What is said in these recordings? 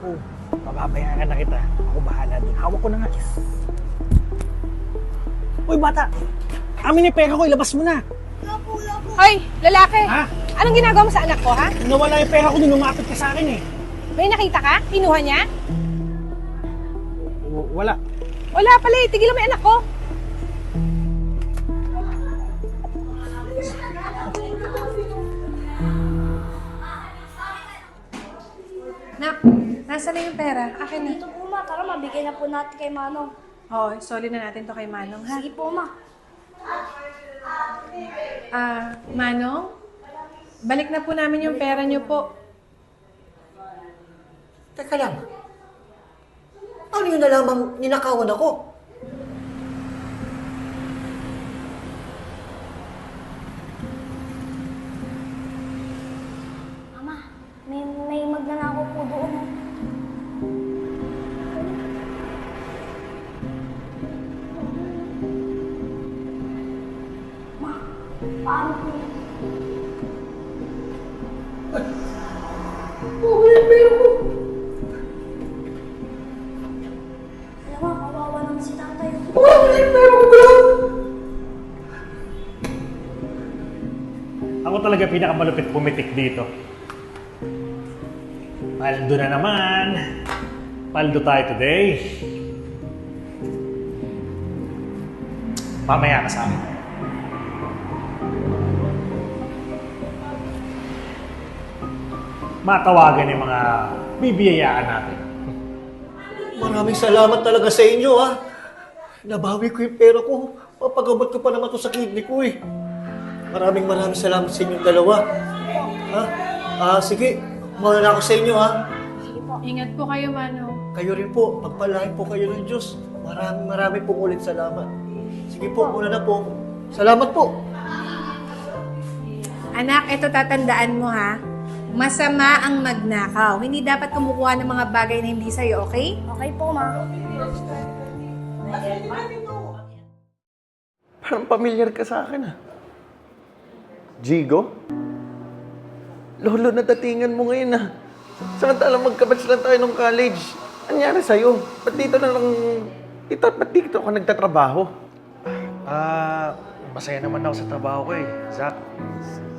Oh, papabayaan na kita. Ako bahala dun. Hawak ko na nga. Uy, bata! Amin yung pera ko, ilabas mo na! Hoy, lalaki! Ha? Anong ginagawa mo sa anak ko, ha? Nawala yung pera ko nung lumapit ka sa akin eh. May nakita ka? Kinuha niya? Wala. Wala pala eh. Tigilan mo yung anak ko. Nak, nasa na yung pera? Akin na. Dito po, ma. Tara, mabigay na po natin kay Manong. Oo, solid na natin to kay Manong, ha? Sige po, ma. Manong? Balik na po namin yung pera niyo po. Teka lang. Ano yun na lamang ninakawan ako? Mama, may magnanakaw po doon. Ma, paano po yun? Alam mo, kawawa naman si tatay. Ako talaga pinakamalupit pumitik dito. Paldo na naman. Paldo tayo today. Mamaya ka sa akin. Matawagan yung mga bibiyayaan natin. Maraming salamat talaga sa inyo, ha? Nabawi ko yung pera ko. Papagamot ko pa naman to sa kidney ko, eh. Maraming salamat sa inyong dalawa. Ha? Sige. Muna na ako sa inyo, ha? Ingat po kayo, Manong. Kayo rin po. Pagpalain po kayo ng Diyos. Maraming po ulit salamat. Sige po, muna na po. Salamat po. Anak, ito tatandaan mo, ha? Masama ang magnakaw. Hindi dapat kumukuha ng mga bagay na hindi sa'yo, okay? Okay po, ma. Parang pamilyar ka sa akin, ah. Jigo? Lolo, natatingan mo ngayon, ah. Samantalang magkabatch lang tayo nung college. Anyari sa'yo? Ba't dito ka nagtatrabaho? Masaya naman ako sa trabaho ko eh, Zach.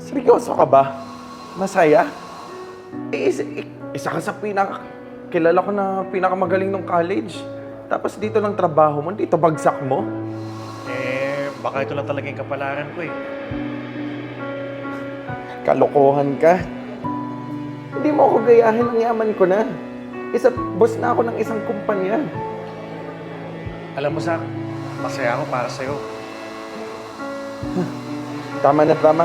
Seryoso ka ba? Masaya? Isa ka sa kilala ko na pinakamagaling nung college. Tapos dito lang trabaho mo, dito bagsak mo. Baka ito lang talaga yung kapalaran ko eh. Kalokohan ka. Hindi mo ako gayahin, ang yaman ko na. Boss na ako ng isang kumpanya. Alam mo, Zach, masaya ako para sa'yo. Tama na, tama.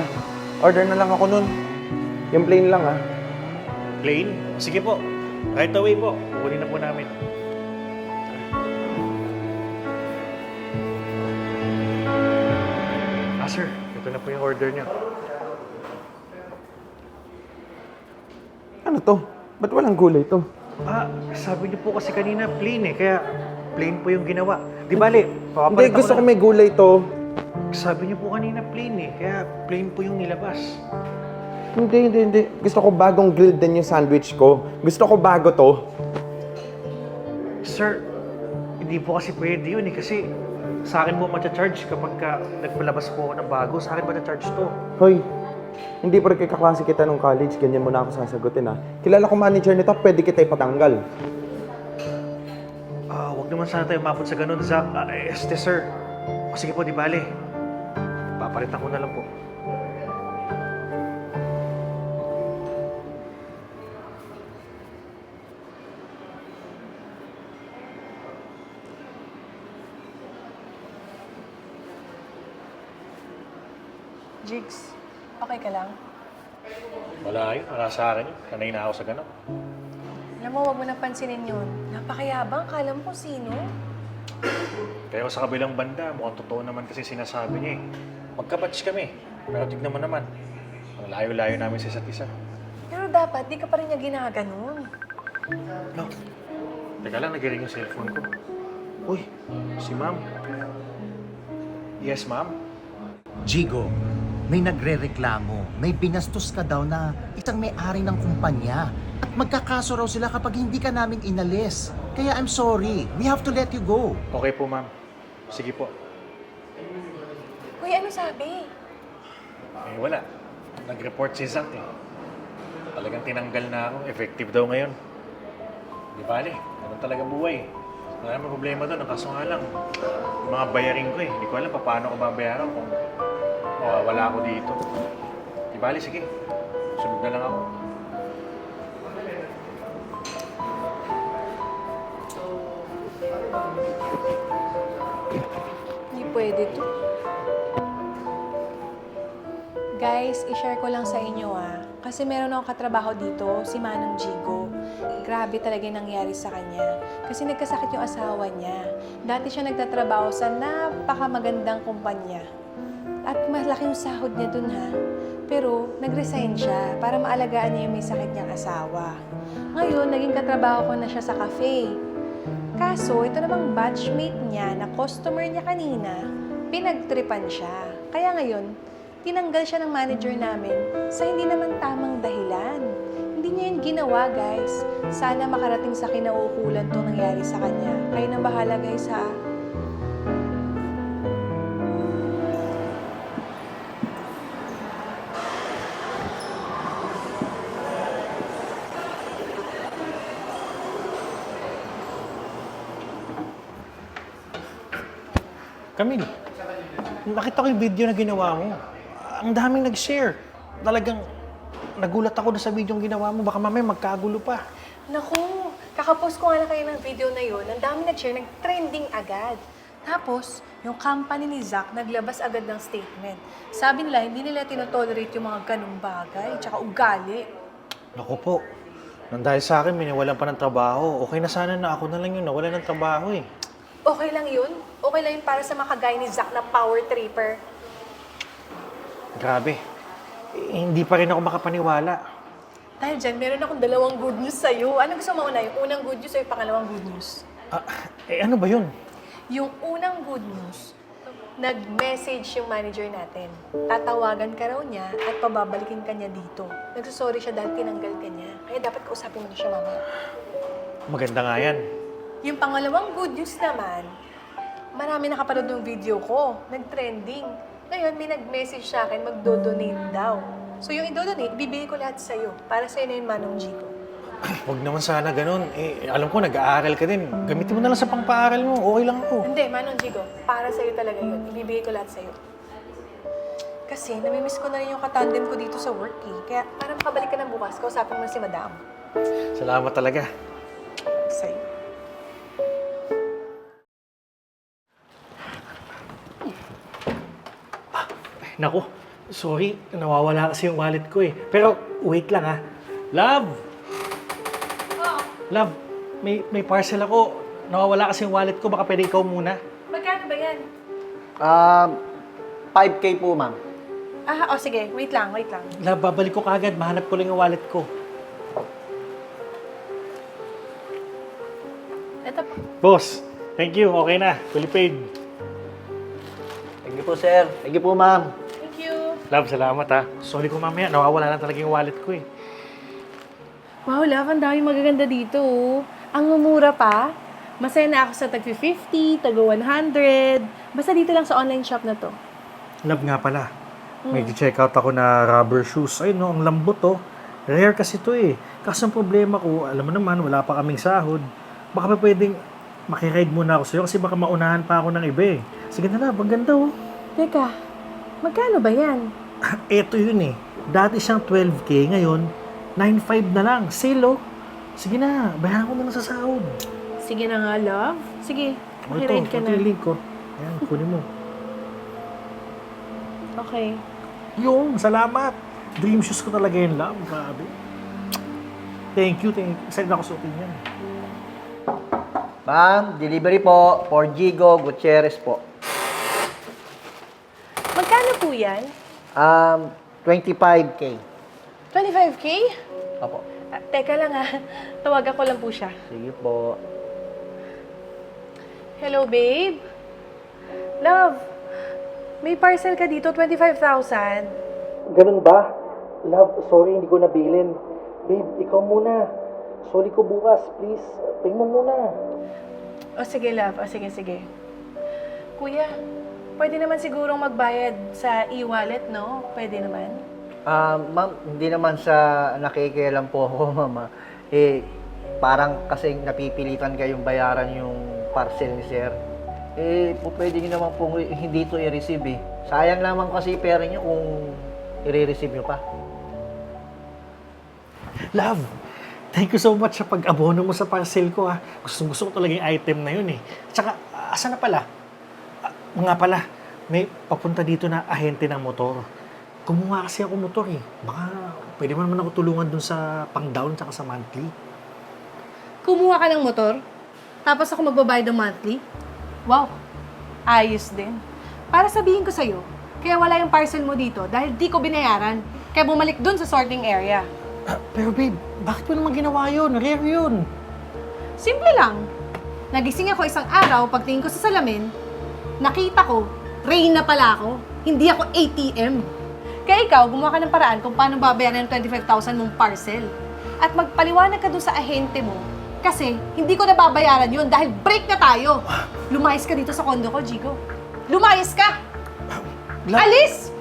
Order na lang ako nun. Yung plain lang, ah. Plain? Sige po. Right away po. Kukunin na po namin. Sir. Ito na po yung order niyo. Ano to? Ba't walang gulay to? Sabi niyo po kasi kanina plain eh. Kaya plain po yung ginawa. Di bale, Hindi, gusto ko may gulay to. Sabi niyo po kanina plain eh. Kaya plain po yung nilabas. Hindi. Gusto ko bagong grilled din yung sandwich ko. Gusto ko bago to. Sir, hindi po kasi pwede yun eh. Kasi sa akin po matcha-charge kapag nagpalabas po ako ng bago. Sa akin matcha-charge to. Hoy, hindi pa rin kaklase kita nung college. Ganyan mo na ako sasagutin, ha. Kilala ko manager nito, pwede kita ipatanggal. Wag naman sana tayo umabot sa ganun, Zach. Sir. Sige po, di bale. Papalitan ko na lang po. Jigs, okay ka lang? Wala yun. Wala sa akin yun. Kanay na ako sa ganun. Alam mo, wag mo nang pansinin yun. Napakayabang, kala mo kung sino. Pero sa kabilang banda, mukhang totoo naman kasi sinasabi niya eh. Magkabatch kami. Pero tignan mo naman. Ang layo-layo namin sa isa't isa. Pero dapat, di ka pa rin niya ginaganon. No. Teka lang, nag-ring yung cellphone ko. Uy, si ma'am. Yes, ma'am? Jigo, may nagre-reklamo, may binastos ka daw na isang may-ari ng kumpanya. At magkakaso raw sila kapag hindi ka namin inalis. Kaya I'm sorry, we have to let you go. Okay po, ma'am. Sige po. Uy, ano sabi? Eh, wala. Nag-report si Zach eh. Talagang tinanggal na ako. Effective daw ngayon. Di bale, ganun talaga buhay. Wala naman problema doon. Ang kaso nga lang, yung mga bayarin ko eh. Hindi ko alam paano ko babayaran kung mawawala ako dito. Di bale, sige. Sunod na lang ako. Hindi pwede to. Guys, i-share ko lang sa inyo kasi meron akong katrabaho dito, si Manong Jigo. Grabe talaga yung nangyari sa kanya. Kasi nagkasakit yung asawa niya. Dati siya nagtatrabaho sa napakamagandang kumpanya. At malaki yung sahod niya dun Pero nag-resign siya para maalagaan niya yung may sakit niyang asawa. Ngayon, naging katrabaho ko na siya sa cafe. Kaso, ito namang batchmate niya na customer niya kanina, pinagtripan siya. Kaya ngayon, tinanggal siya ng manager namin sa hindi naman tamang dahilan. Hindi niya yun ginawa, guys. Sana makarating sa kinauukulan itong nangyari sa kanya. Kayo na bahala, guys, Camille, nakita ko yung video na ginawa mo. Ang daming nag-share. Talagang nagulat ako na sa video yung ginawa mo. Baka mamaya magkagulo pa. Naku, kakapost ko nga na kayo ng video na yun. Ang dami nag-share, nag-trending agad. Tapos, yung company ni Zach naglabas agad ng statement. Sabi nila, hindi nila tinotolerate yung mga ganung bagay, tsaka ugali. Naku po. Nang dahil sa akin, miniwalan pa ng trabaho. Okay na sana na ako na lang yung nawala ng trabaho eh. Okay lang yun. Okay lang yun para sa mga kagaya ni Zach na power tripper. Grabe. Hindi pa rin ako makapaniwala. Dahil dyan, meron akong dalawang good news sa'yo. Ano gusto mo una? Yung unang good news o yung pangalawang good news? Ano ba yun? Yung unang good news, nag-message yung manager natin. Tatawagan ka raw niya at pababalikin ka niya dito. Nagsasorry siya dahil tinanggal ka niya. Kaya dapat kausapin mo na siya mamaya. Maganda nga yan. Yung pangalawang good news naman, marami nakapanood ng video ko. Nag-trending. Ngayon, may nag-message sa akin, magdo-donate daw. So yung i-donate, ibibigay ko lahat sa'yo. Para sa'yo na yun, Manong Jigo. Huwag naman sana ganun. Alam ko, nag-aaral ka din. Gamitin mo na lang sa pang-paaral mo. Okay lang ako. Hindi, Manong Jigo. Para sa'yo talaga yun. Ibibigay ko lahat sa'yo. Kasi, namimiss ko na rin yung katandem ko dito sa work eh. Kaya, para makabalik ka na bukas, kausapin mo na si Madam. Salamat talaga. Sa'yo. Naku, sorry. Nawawala kasi yung wallet ko eh. Pero, wait lang ha. Love! Love, may parcel ako. Nawawala kasi yung wallet ko. Baka pwede ikaw muna. Magkano ba yan? 5K po, ma'am. Sige. Wait lang. Love, babalik ko kagad. Mahanap ko lang yung wallet ko. Ito po. Boss, thank you. Okay na. Fully paid. Thank you po, sir. Thank you po, ma'am. Thank you. Love, salamat ha. Sorry ko mamaya. Nawawala na talaga yung wallet ko eh. Wow, love, ang daming magaganda dito. Ang mumura pa. Masaya na ako sa tag 50, tag 100. Basta dito lang sa online shop na to. Love nga pala. May check out ako na rubber shoes. Ay no, ang lambot to. Rare kasi to eh. Kaso ang problema ko, alam mo naman, wala pa kaming sahod. Baka pa pwedeng makiride muna ako sa'yo kasi baka maunahan pa ako ng iba eh. Sige na love, ang ganda oh. Teka, magkano ba yan? Eto yun eh. Dati siyang 12K, ngayon 9.5 na lang. Sale oh. Sige na, bayaran ko na lang sa sahod. Sige na nga, love. Sige, Ito, makiride ka na. ito yung link ko. Ayan, kunin mo. Okay. Yung, salamat. Dream shoes ko talaga yun, love. Grabe. Thank you. Excited ako suotin yan. Ma'am, delivery po for Jigo Gutierrez po. Magkano po yan? 25K. 25K? Opo. Teka lang tawagan ko lang po siya. Sige po. Hello, babe? Love, May parcel ka dito, 25,000. Ganun ba? Love, sorry, hindi ko nabilin. Babe, ikaw muna. Sorry ko bukas, please. Pay mo muna. O sige, love. O sige. Kuya, pwede naman sigurong magbayad sa e-wallet, no? Pwede naman. Ma'am, hindi naman sa nakikialam po ako, mama. Parang kasi napipilitan kayong bayaran yung parcel ni sir. Pwede nyo naman po hindi to i-receive eh. Sayang naman kasi pera nyo kung i-receive nyo pa. Love, thank you so much sa pag-abono mo sa parcel ko, ha. Gusto ko talaga yung item na yun, eh. Tsaka, asa na pala? Nga pala, may papunta dito na ahente ng motor. Kumuha kasi ako motor, eh. Baka pwede mo naman ako tulungan dun sa pang-down tsaka sa monthly. Kumuha ka ng motor, tapos ako magbabayad ng monthly. Wow, ayos din. Para sabihin ko sa'yo, kaya wala yung parcel mo dito dahil di ko binayaran. Kaya bumalik dun sa sorting area. Pero babe, bakit mo naman ginawa yun? Rare yun. Simple lang. Nagising ako isang araw, pagtingin ko sa salamin, nakita ko, Reyna pala ako. Hindi ako ATM. Kaya ikaw, gumawa ka ng paraan kung paano babayaran ng 25,000 mong parcel. At magpaliwanag ka dun sa ahente mo, kasi hindi ko nababayaran yun dahil break na tayo. Lumayas ka dito sa kondo ko, Jigo. Lumayas ka! Alis!